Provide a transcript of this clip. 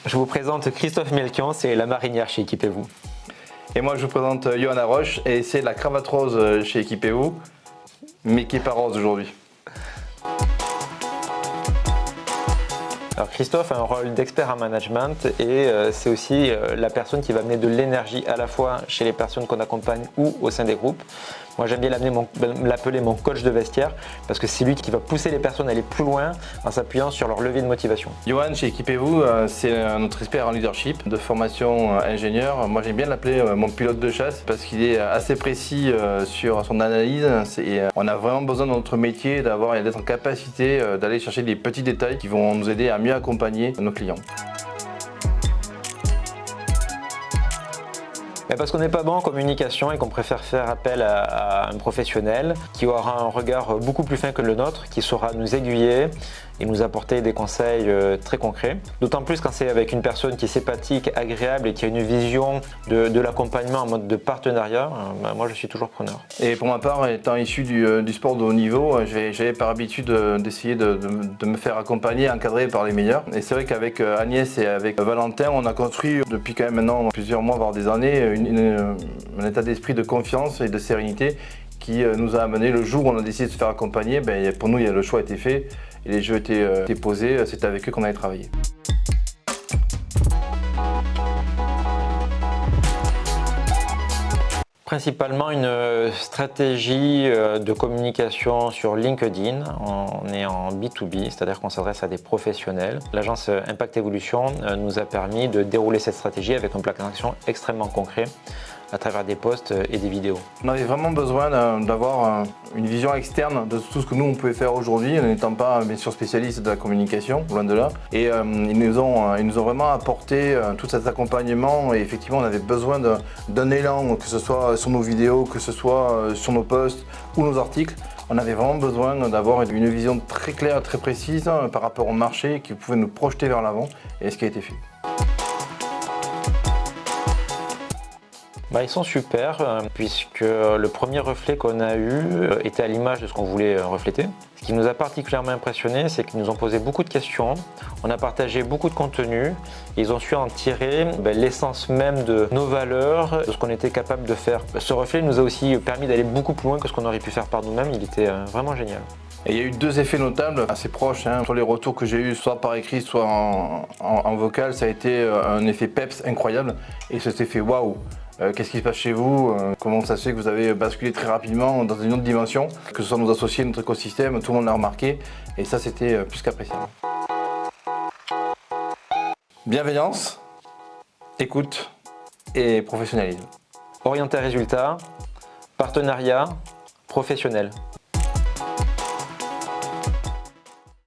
Je vous présente Christophe Melchion, c'est la marinière chez Équipez-vous. Et moi je vous présente Johanna Roche et c'est la cravate rose chez Équipez-vous, mais qui n'est pas rose aujourd'hui. Alors Christophe a un rôle d'expert en management et c'est aussi la personne qui va amener de l'énergie à la fois chez les personnes qu'on accompagne ou au sein des groupes. Moi j'aime bien l'appeler mon coach de vestiaire parce que c'est lui qui va pousser les personnes à aller plus loin en s'appuyant sur leur levier de motivation. Johan chez Équipez-vous, c'est notre expert en leadership de formation ingénieur. Moi j'aime bien l'appeler mon pilote de chasse parce qu'il est assez précis sur son analyse. On a vraiment besoin dans notre métier d'être en capacité d'aller chercher les petits détails qui vont nous aider à mieux accompagner nos clients. Parce qu'on n'est pas bon en communication et qu'on préfère faire appel à un professionnel qui aura un regard beaucoup plus fin que le nôtre, qui saura nous aiguiller et nous apporter des conseils très concrets. D'autant plus quand c'est avec une personne qui est sympathique, agréable et qui a une vision de l'accompagnement en mode de partenariat. Moi je suis toujours preneur. Et pour ma part, étant issu du sport de haut niveau, j'avais par habitude d'essayer de me faire accompagner, encadrer par les meilleurs. Et c'est vrai qu'avec Agnès et avec Valentin, on a construit depuis quand même maintenant plusieurs mois, voire des années, un état d'esprit de confiance et de sérénité qui nous a amené le jour où on a décidé de se faire accompagner. Pour nous, le choix a été fait et les jeux étaient posés. C'est avec eux qu'on allait travailler. Principalement une stratégie de communication sur LinkedIn. On est en B2B, c'est-à-dire qu'on s'adresse à des professionnels. L'agence Impact Evolution nous a permis de dérouler cette stratégie avec un plan d'action extrêmement concret à travers des posts et des vidéos. On avait vraiment besoin d'avoir une vision externe de tout ce que nous on pouvait faire aujourd'hui, n'étant pas bien sûr spécialistes de la communication, loin de là. Et ils nous ont vraiment apporté tout cet accompagnement et effectivement on avait besoin d'un élan, que ce soit sur nos vidéos, que ce soit sur nos posts ou nos articles. On avait vraiment besoin d'avoir une vision très claire, très précise par rapport au marché qui pouvait nous projeter vers l'avant et ce qui a été fait. Ils sont super puisque le premier reflet qu'on a eu était à l'image de ce qu'on voulait refléter. Ce qui nous a particulièrement impressionné, c'est qu'ils nous ont posé beaucoup de questions, on a partagé beaucoup de contenu et ils ont su en tirer l'essence même de nos valeurs, de ce qu'on était capable de faire. Ce reflet nous a aussi permis d'aller beaucoup plus loin que ce qu'on aurait pu faire par nous-mêmes, il était vraiment génial. Et il y a eu deux effets notables assez proches sur les retours que j'ai eus, soit par écrit, soit en vocal. Ça a été un effet peps incroyable et cet effet waouh. Qu'est-ce qui se passe chez vous? Comment ça se fait que vous avez basculé très rapidement dans une autre dimension? Que ce soit nos associés, notre écosystème, tout le monde l'a remarqué et ça c'était plus qu'appréciable. Bienveillance, écoute et professionnalisme. Orienté à résultat, partenariat, professionnel.